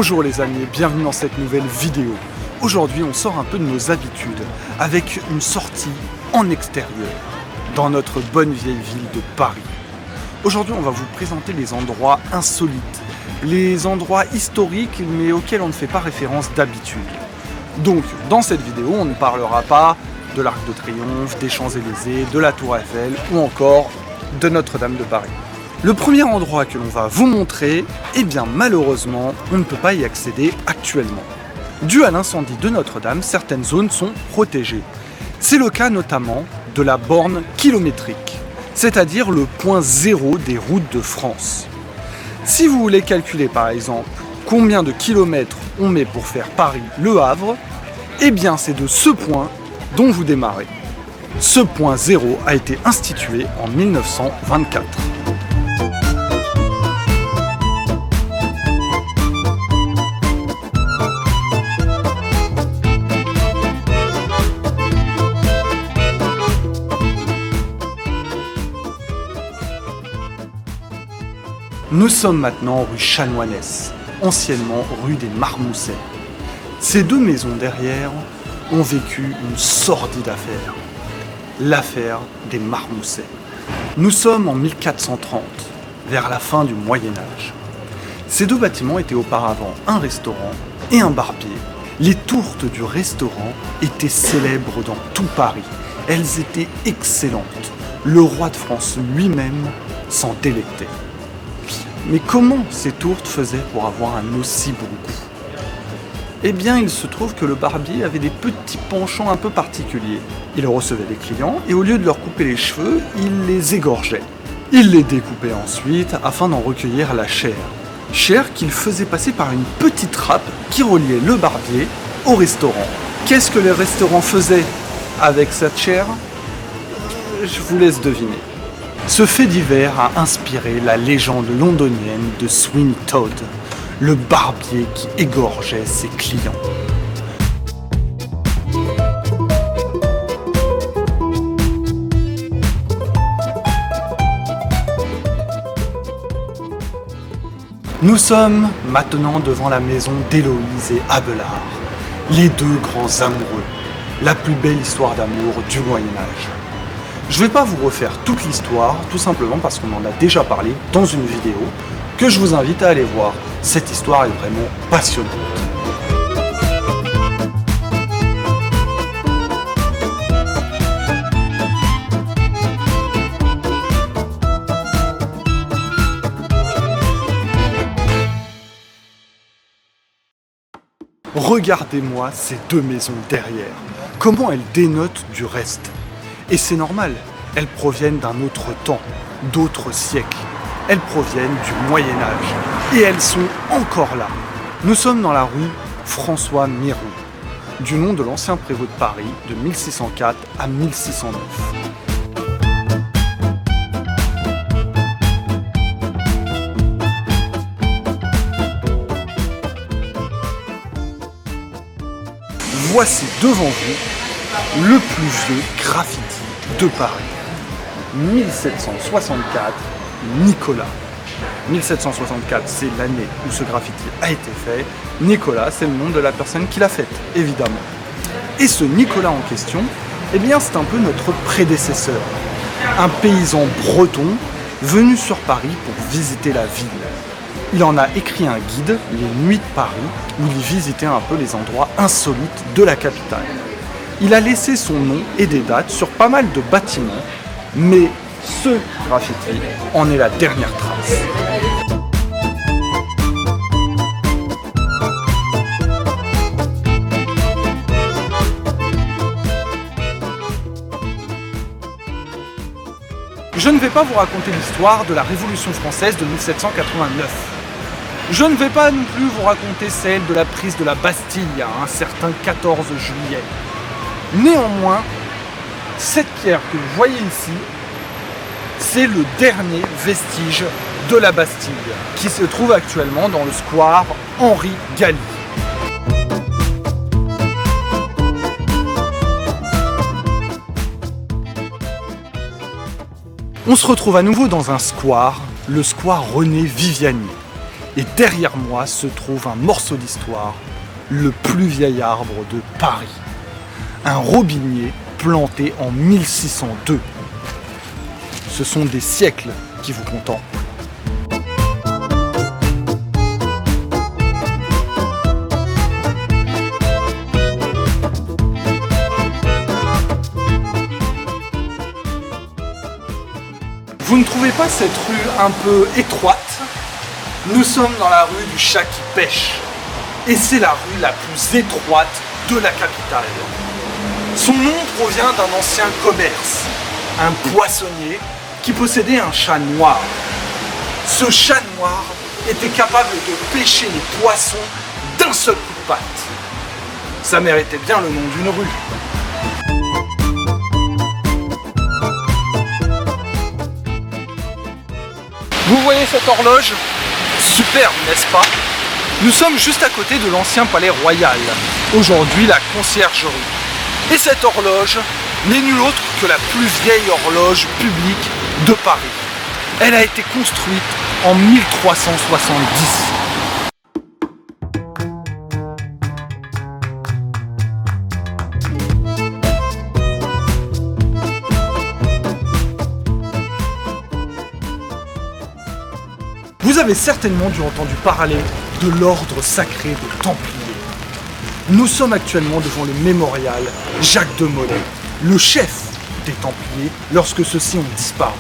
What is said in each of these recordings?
Bonjour les amis et bienvenue dans cette nouvelle vidéo. Aujourd'hui on sort un peu de nos habitudes avec une sortie en extérieur dans notre bonne vieille ville de Paris. Aujourd'hui on va vous présenter les endroits insolites, les endroits historiques mais auxquels on ne fait pas référence d'habitude. Donc dans cette vidéo on ne parlera pas de l'Arc de Triomphe, des Champs-Élysées, de la Tour Eiffel ou encore de Notre-Dame de Paris. Le premier endroit que l'on va vous montrer, eh bien malheureusement, on ne peut pas y accéder actuellement. Dû à l'incendie de Notre-Dame, certaines zones sont protégées. C'est le cas notamment de la borne kilométrique, c'est-à-dire le point zéro des routes de France. Si vous voulez calculer par exemple combien de kilomètres on met pour faire Paris-Le Havre, eh bien c'est de ce point dont vous démarrez. Ce point zéro a été institué en 1924. Nous sommes maintenant rue Chanoinesse, anciennement rue des Marmousets. Ces deux maisons derrière ont vécu une sordide affaire, l'affaire des Marmousets. Nous sommes en 1430, vers la fin du Moyen-Âge. Ces deux bâtiments étaient auparavant un restaurant et un barbier. Les tourtes du restaurant étaient célèbres dans tout Paris. Elles étaient excellentes. Le roi de France lui-même s'en délectait. Mais comment ces tourtes faisaient pour avoir un aussi bon goût ? Eh bien, il se trouve que le barbier avait des petits penchants un peu particuliers. Il recevait les clients et au lieu de leur couper les cheveux, il les égorgeait. Il les découpait ensuite afin d'en recueillir la chair. Chair qu'il faisait passer par une petite trappe qui reliait le barbier au restaurant. Qu'est-ce que les restaurants faisaient avec cette chair ? Je vous laisse deviner. Ce fait divers a inspiré la légende londonienne de Sweeney Todd, le barbier qui égorgeait ses clients. Nous sommes maintenant devant la maison d'Héloïse et Abelard, les deux grands amoureux, la plus belle histoire d'amour du Moyen-Âge. Je ne vais pas vous refaire toute l'histoire, tout simplement parce qu'on en a déjà parlé dans une vidéo que je vous invite à aller voir. Cette histoire est vraiment passionnante. Regardez-moi ces deux maisons derrière. Comment elles dénotent du reste. Et c'est normal, elles proviennent d'un autre temps, d'autres siècles. Elles proviennent du Moyen-Âge. Et elles sont encore là. Nous sommes dans la rue François Miron, du nom de l'ancien prévôt de Paris de 1604 à 1609. Voici devant vous le plus vieux graffiti de Paris. 1764, Nicolas. 1764, c'est l'année où ce graffiti a été fait. Nicolas, c'est le nom de la personne qui l'a faite, évidemment. Et ce Nicolas en question, eh bien, c'est un peu notre prédécesseur. Un paysan breton venu sur Paris pour visiter la ville. Il en a écrit un guide, Les Nuits de Paris, où il visitait un peu les endroits insolites de la capitale. Il a laissé son nom et des dates sur pas mal de bâtiments, mais ce graffiti en est la dernière trace. Je ne vais pas vous raconter l'histoire de la Révolution française de 1789. Je ne vais pas non plus vous raconter celle de la prise de la Bastille à un certain 14 juillet. Néanmoins, cette pierre que vous voyez ici, c'est le dernier vestige de la Bastille, qui se trouve actuellement dans le square Henri Galli. On se retrouve à nouveau dans un square, le square René Viviani. Et derrière moi se trouve un morceau d'histoire, le plus vieil arbre de Paris. Un robinier planté en 1602. Ce sont des siècles qui vous contemplent. Vous ne trouvez pas cette rue un peu étroite? Nous sommes dans la rue du chat qui pêche. Et c'est la rue la plus étroite de la capitale. Son nom provient d'un ancien commerce, un poissonnier qui possédait un chat noir. Ce chat noir était capable de pêcher les poissons d'un seul coup de patte. Ça méritait bien le nom d'une rue. Vous voyez cette horloge? Superbe, n'est-ce pas? Nous sommes juste à côté de l'ancien palais royal, aujourd'hui la conciergerie. Et cette horloge n'est nulle autre que la plus vieille horloge publique de Paris. Elle a été construite en 1370. Vous avez certainement dû entendre parler de l'ordre sacré des Templiers. Nous sommes actuellement devant le mémorial Jacques de Molay, le chef des Templiers lorsque ceux-ci ont disparu.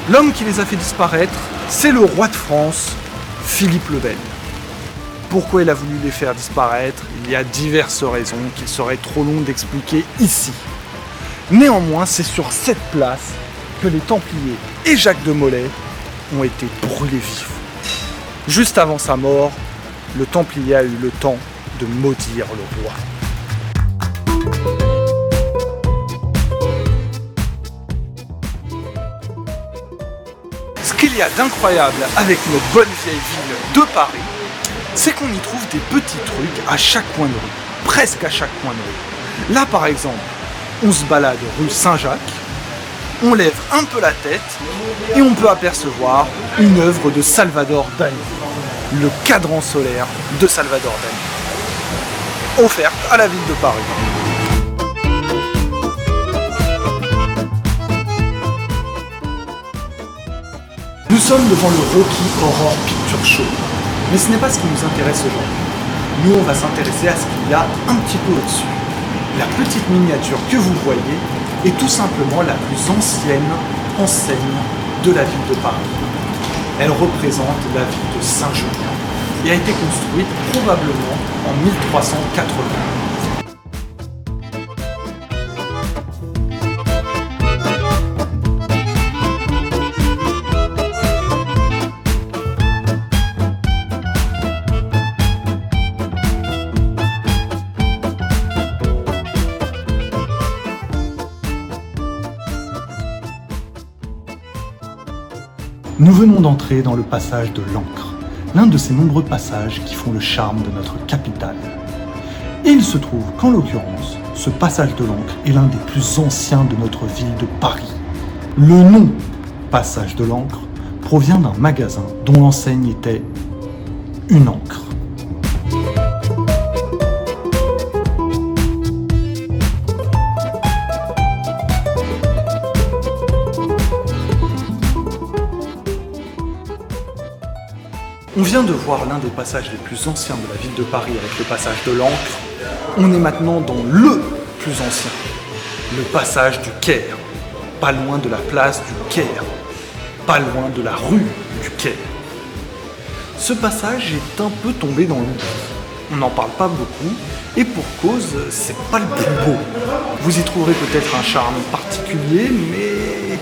L'homme qui les a fait disparaître, c'est le roi de France, Philippe le Bel. Pourquoi il a voulu les faire disparaître? Il y a diverses raisons qu'il serait trop long d'expliquer ici. Néanmoins, c'est sur cette place que les Templiers et Jacques de Molay ont été brûlés vifs. Juste avant sa mort, le Templier a eu le temps de maudire le roi. Ce qu'il y a d'incroyable avec notre bonne vieille ville de Paris, c'est qu'on y trouve des petits trucs à chaque coin de rue, presque à chaque coin de rue. Là par exemple, on se balade rue Saint-Jacques, on lève un peu la tête et on peut apercevoir une œuvre de Salvador Dali, le cadran solaire de Salvador Dali, offerte à la ville de Paris. Nous sommes devant le Rocky Horror Picture Show, mais ce n'est pas ce qui nous intéresse aujourd'hui. Nous, on va s'intéresser à ce qu'il y a un petit peu au-dessus. La petite miniature que vous voyez est tout simplement la plus ancienne enseigne de la ville de Paris. Elle représente la ville de Saint-Julien et a été construite probablement en 1380. Nous venons d'entrer dans le passage de l'Ancre, l'un de ces nombreux passages qui font le charme de notre capitale. Et il se trouve qu'en l'occurrence, ce passage de l'Ancre est l'un des plus anciens de notre ville de Paris. Le nom passage de l'Ancre provient d'un magasin dont l'enseigne était une encre. On vient de voir l'un des passages les plus anciens de la ville de Paris avec le passage de l'Ancre. On est maintenant dans le plus ancien, le passage du Caire, pas loin de la place du Caire, pas loin de la rue du Caire. Ce passage est un peu tombé dans l'oubli. On n'en parle pas beaucoup, et pour cause, c'est pas le plus beau. Vous y trouverez peut-être un charme particulier, mais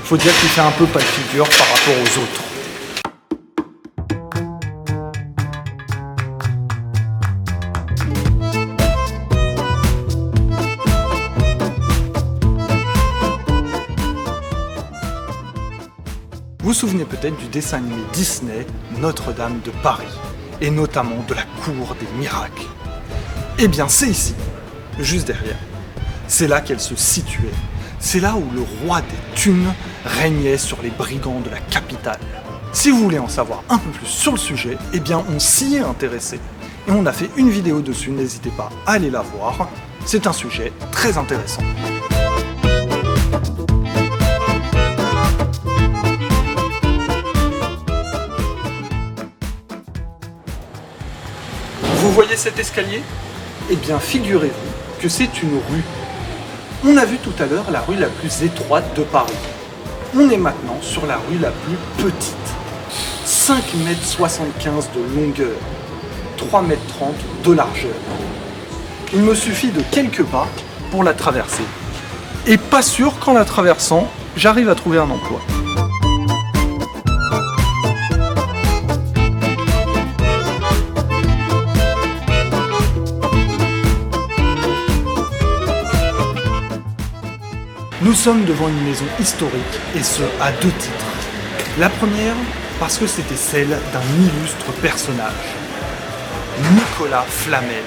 faut dire qu'il fait un peu pas de figure par rapport aux autres. Vous vous souvenez peut-être du dessin animé Disney Notre-Dame de Paris, et notamment de la Cour des Miracles. Eh bien c'est ici, juste derrière. C'est là qu'elle se situait. C'est là où le roi des thunes régnait sur les brigands de la capitale. Si vous voulez en savoir un peu plus sur le sujet, eh bien on s'y est intéressé. Et on a fait une vidéo dessus, n'hésitez pas à aller la voir. C'est un sujet très intéressant. Vous voyez cet escalier? Eh bien figurez-vous que c'est une rue. On a vu tout à l'heure la rue la plus étroite de Paris. On est maintenant sur la rue la plus petite. 5,75 m de longueur, 3,30 m de largeur. Il me suffit de quelques pas pour la traverser. Et pas sûr qu'en la traversant, j'arrive à trouver un emploi. Nous sommes devant une maison historique, et ce, à deux titres. La première, parce que c'était celle d'un illustre personnage. Nicolas Flamel,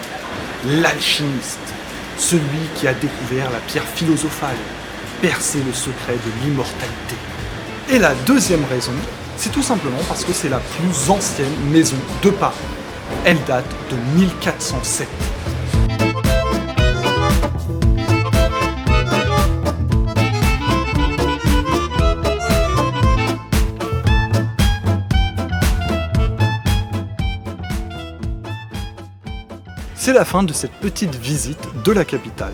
l'alchimiste, celui qui a découvert la pierre philosophale, percé le secret de l'immortalité. Et la deuxième raison, c'est tout simplement parce que c'est la plus ancienne maison de Paris. Elle date de 1407. C'est la fin de cette petite visite de la capitale.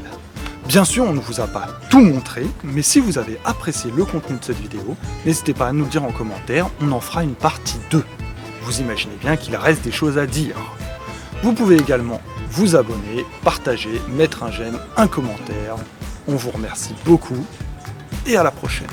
Bien sûr, on ne vous a pas tout montré, mais si vous avez apprécié le contenu de cette vidéo, n'hésitez pas à nous le dire en commentaire, on en fera une partie 2. Vous imaginez bien qu'il reste des choses à dire. Vous pouvez également vous abonner, partager, mettre un j'aime, un commentaire. On vous remercie beaucoup et à la prochaine.